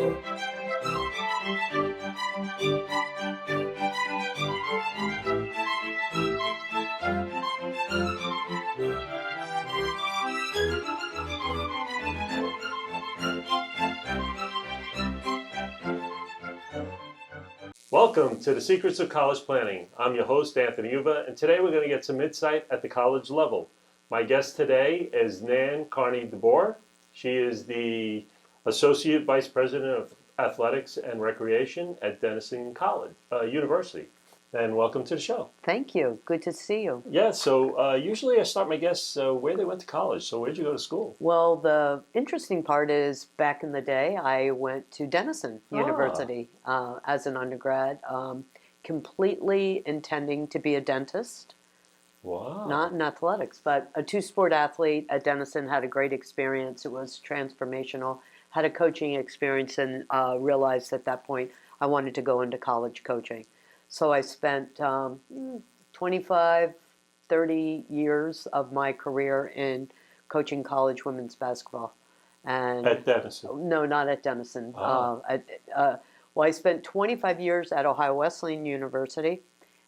Welcome to the Secrets of College Planning. I'm your host, Anthony Uva, and today we're going to get some insight at the college level. My guest today is Nan Carney-DeBord. She is the Associate Vice President of Athletics and Recreation at Denison University. And welcome to the show. Thank you. Good to see you. Yeah, so usually I start my guests where they went to college. So where'd you go to school? Well, the interesting part is back in the day, I went to Denison University as an undergrad, completely intending to be a dentist. Wow. Not in athletics, but a two-sport athlete at Denison, had a great experience. It was transformational, had a coaching experience, and realized at that point I wanted to go into college coaching. So I spent 25, 30 years of my career in coaching college women's basketball. And At Denison? No, not at Denison. Well, I spent 25 years at Ohio Wesleyan University,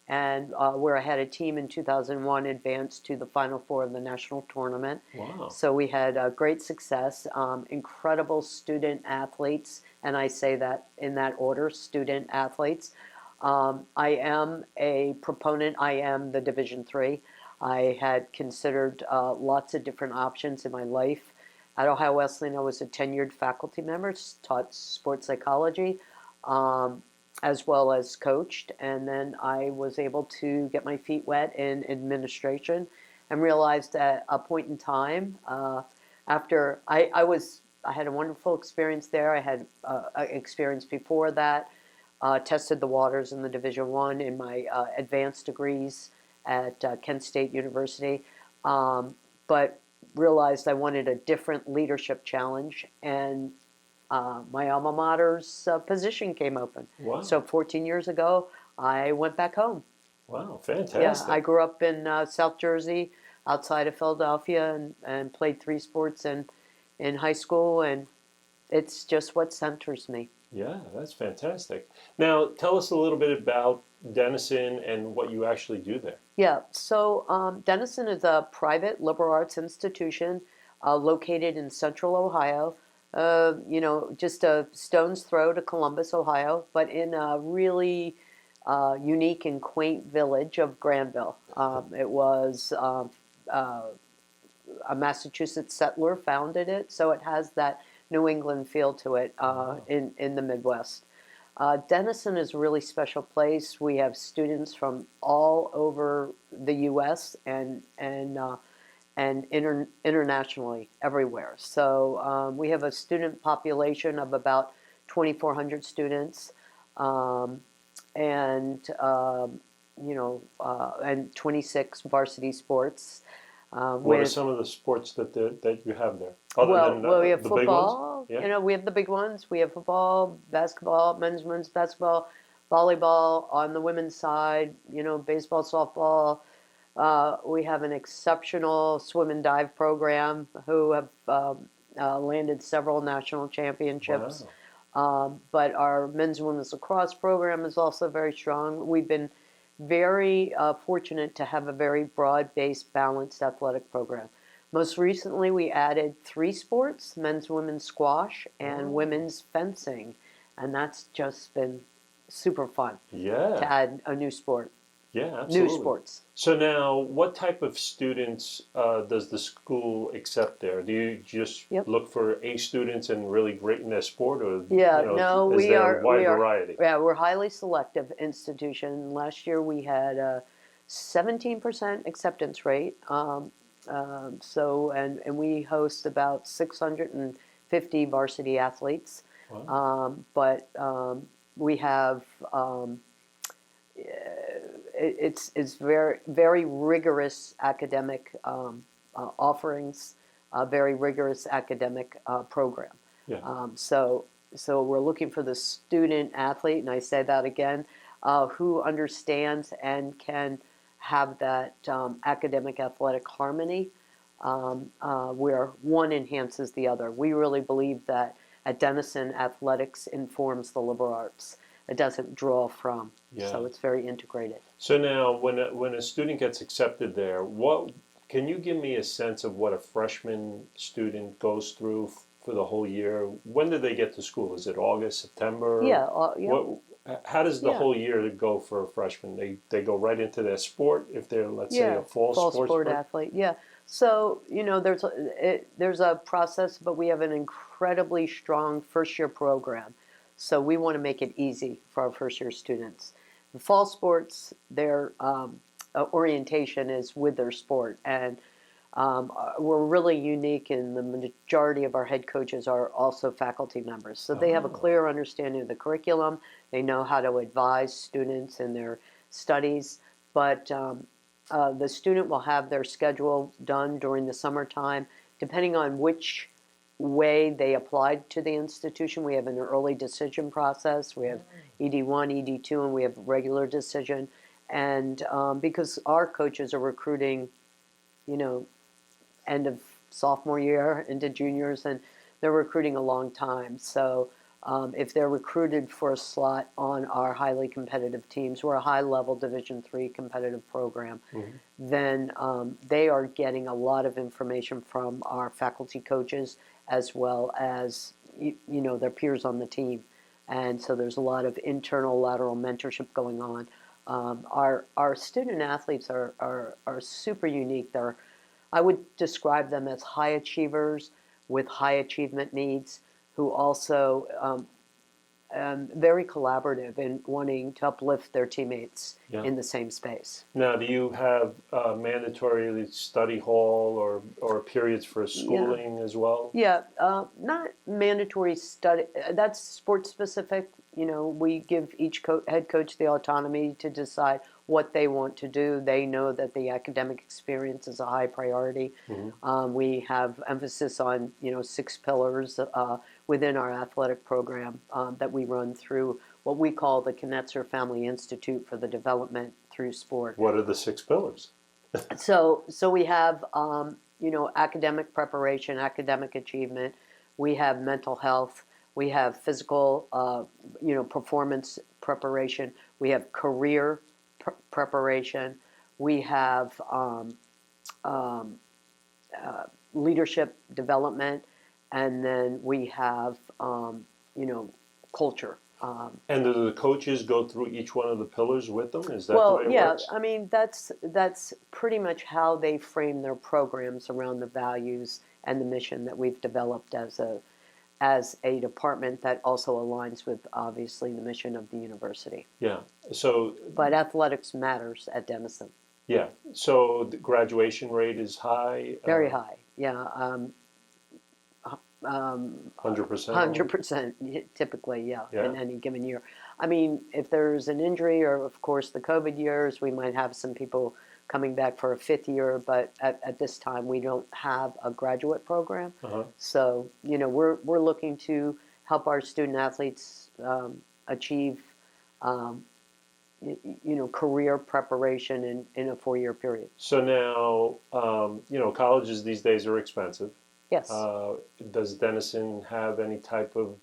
and where I had a team in 2001 advanced to the Final Four of the national tournament. Wow. So we had great success, incredible student athletes, and I say that in that order, student athletes. I am a proponent. I am the Division III. I had considered lots of different options in my life. At Ohio Wesleyan, I was a tenured faculty member, taught sports psychology, as well as coached. And then I was able to get my feet wet in administration and realized at a point in time, after I had a wonderful experience there. I had experience before that. Tested the waters in the Division I in my advanced degrees at Kent State University, but realized I wanted a different leadership challenge, and my alma mater's position came open. Wow. So 14 years ago, I went back home. Wow, fantastic. Yeah, I grew up in South Jersey, outside of Philadelphia, and played three sports in high school, and it's just what centers me. Yeah, that's fantastic. Now, tell us a little bit about Denison and what you actually do there. Yeah, so Denison is a private liberal arts institution located in central Ohio, just a stone's throw to Columbus, Ohio, but in a really unique and quaint village of Granville. It was a Massachusetts settler founded it, so it has that New England feel to it in the Midwest. Denison is a really special place. We have students from all over the U.S. and internationally, everywhere. So we have a student population of about 2,400 students, and 26 varsity sports. What are some of the sports that you have there? Well, we have the football. Big ones? Yeah. We have the big ones. We have football, basketball, men's basketball, volleyball. On the women's side, baseball, softball. We have an exceptional swim and dive program who have landed several national championships. Wow. But our men's and women's lacrosse program is also very strong. We've been very fortunate to have a very broad-based, balanced athletic program. Most recently, we added 3 sports, men's and women's squash and women's fencing, and that's just been super fun to add a new sport. Yeah, absolutely. New sports. So now, what type of students does the school accept there? Do you just look for A students and really great in their sport, or is there a wide variety? Yeah, we're a highly selective institution. Last year we had a 17% acceptance rate. And we host about 650 varsity athletes. Wow. But we have it's very very rigorous academic offerings, a very rigorous academic program. Yeah. So we're looking for the student athlete, and I say that again, who understands and can have that academic athletic harmony, where one enhances the other. We really believe that At Denison, athletics informs the liberal arts. It doesn't draw from, so it's very integrated. So now, when a student gets accepted there, what can you give me a sense of what a freshman student goes through for the whole year? When do they get to school? Is it August, September? Yeah, yeah. How does the whole year go for a freshman? They go right into their sport if they're, let's say, a fall sport athlete. Yeah. So there's a process, but we have an incredibly strong first year program. So we want to make it easy for our first year students. The fall sports, their orientation is with their sport, and we're really unique in the majority of our head coaches are also faculty members. So they have a clear understanding of the curriculum. They know how to advise students in their studies, but the student will have their schedule done during the summertime, depending on which way they applied to the institution. We have an early decision process. We have ED1, ED2, and we have regular decision. And because our coaches are recruiting, end of sophomore year into juniors, and they're recruiting a long time. So if they're recruited for a slot on our highly competitive teams, we're a high-level Division III competitive program, then they are getting a lot of information from our faculty coaches as well as their peers on the team. And so there's a lot of internal lateral mentorship going on. Our student athletes are super unique. I would describe them as high achievers with high achievement needs, who also very collaborative in wanting to uplift their teammates in the same space. Now, do you have mandatory study hall or periods for schooling as well? Yeah, not mandatory study. That's sports specific. We give each head coach the autonomy to decide what they want to do. They know that the academic experience is a high priority. We have emphasis on 6 pillars within our athletic program that we run through what we call the Knetzer Family Institute for the Development Through Sport. What are the 6 pillars? So we have academic preparation, academic achievement. We have mental health. We have physical, performance preparation. We have career preparation. We have leadership development, and then we have culture. And do the coaches go through each one of the pillars with them? Is that the way it works? I mean that's pretty much how they frame their programs around the values and the mission that we've developed as a department that also aligns with obviously the mission of the university. Yeah. So. But athletics matters at Denison. Yeah. So the graduation rate is high. Very high. Yeah. 100%. 100%, typically, in any given year. I mean, if there's an injury, or of course the COVID years, we might have some people coming back for a 5th year, but at this time we don't have a graduate program. So, we're looking to help our student athletes achieve, career preparation in a 4-year period. So now, colleges these days are expensive. Yes. Does Denison have any type of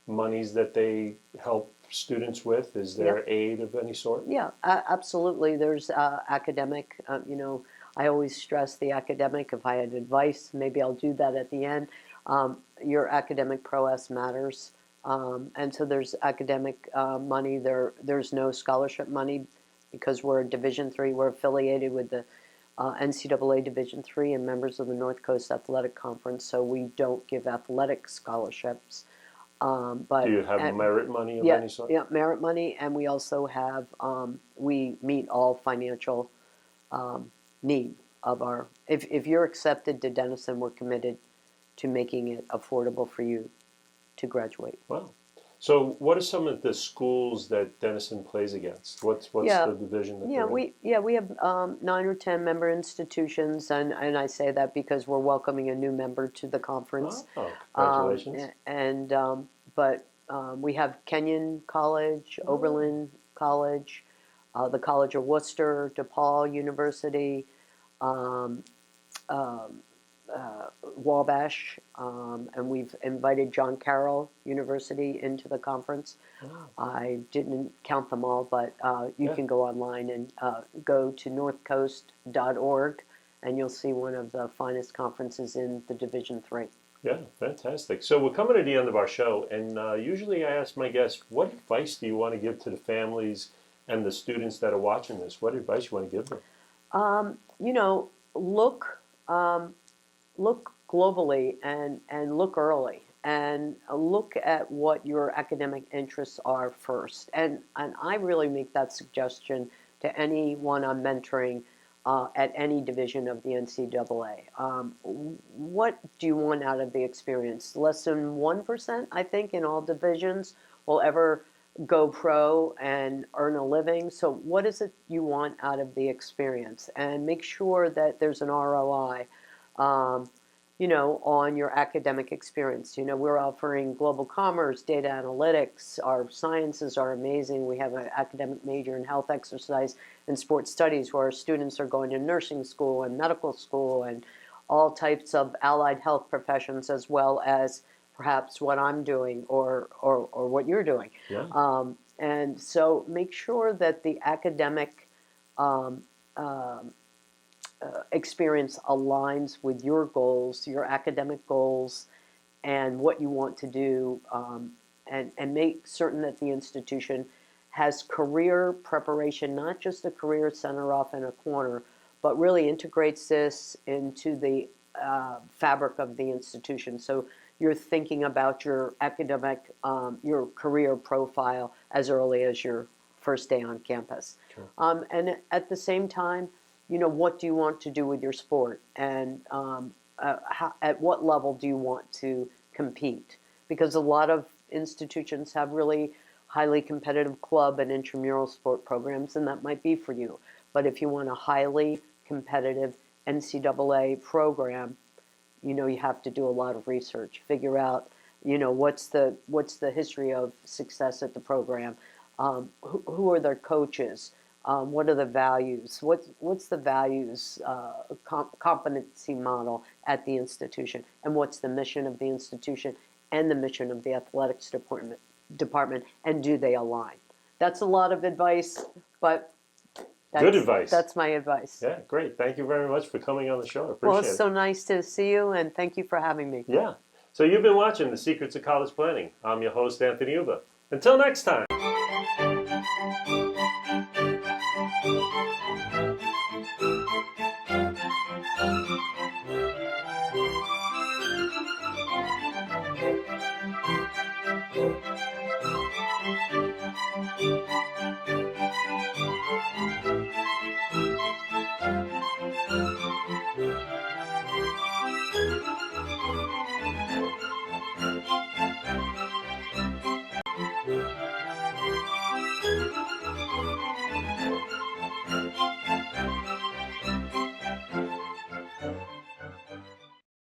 monies that they help students with? Is there aid of any sort? Yeah, absolutely. There's academic, I always stress the academic. If I had advice, maybe I'll do that at the end. Your academic prowess matters. And so there's academic money. There's no scholarship money because we're Division III. We're affiliated with the NCAA Division III and members of the North Coast Athletic Conference, so we don't give athletic scholarships. But do you have merit money of any sort? Yeah, merit money, and we also have, we meet all financial need of our, if you're accepted to Denison, we're committed to making it affordable for you to graduate. Wow. So what are some of the schools that Denison plays against? What's the division that they're in? We have 9 or 10 member institutions, and I say that because we're welcoming a new member to the conference. Oh, congratulations. But we have Kenyon College, Oberlin College, the College of Worcester, DePaul University, Wabash, and we've invited John Carroll University into the conference. Oh, I didn't count them all, but you Yeah. can go online and go to northcoast.org, and you'll see one of the finest conferences in the Division III. yeah, fantastic. So we're coming to the end of our show, and usually I ask my guests, what advice do you want to give to the families and the students that are watching this? What advice you want to give them? You know, look globally and look early and look at what your academic interests are first. And I really make that suggestion to anyone I'm mentoring at any division of the NCAA. What do you want out of the experience? Less than 1%, I think, in all divisions will ever go pro and earn a living. So what is it you want out of the experience? And make sure that there's an ROI, on your academic experience. We're offering global commerce, data analytics. Our sciences are amazing. We have an academic major in health, exercise, and sports studies where our students are going to nursing school and medical school and all types of allied health professions, as well as perhaps what I'm doing or what you're doing. Yeah. And so make sure that the academic experience aligns with your goals, your academic goals, and what you want to do, and make certain that the institution has career preparation, not just a career center off in a corner, but really integrates this into the fabric of the institution. So you're thinking about your academic, your career profile as early as your first day on campus. Sure. And at the same time, what do you want to do with your sport? And at what level do you want to compete? Because a lot of institutions have really highly competitive club and intramural sport programs, and that might be for you. But if you want a highly competitive NCAA program, you have to do a lot of research, figure out, what's the history of success at the program, who are their coaches, what are the values, what's the values competency model at the institution, and what's the mission of the institution and the mission of the athletics department, and do they align? That's a lot of advice, but Good advice. That's my advice. Yeah, great. Thank you very much for coming on the show. I appreciate Well, it. it's so nice to see you, and thank you for having me. Yeah. So you've been watching The Secrets of College Planning. I'm your host, Anthony Uva. Until next time.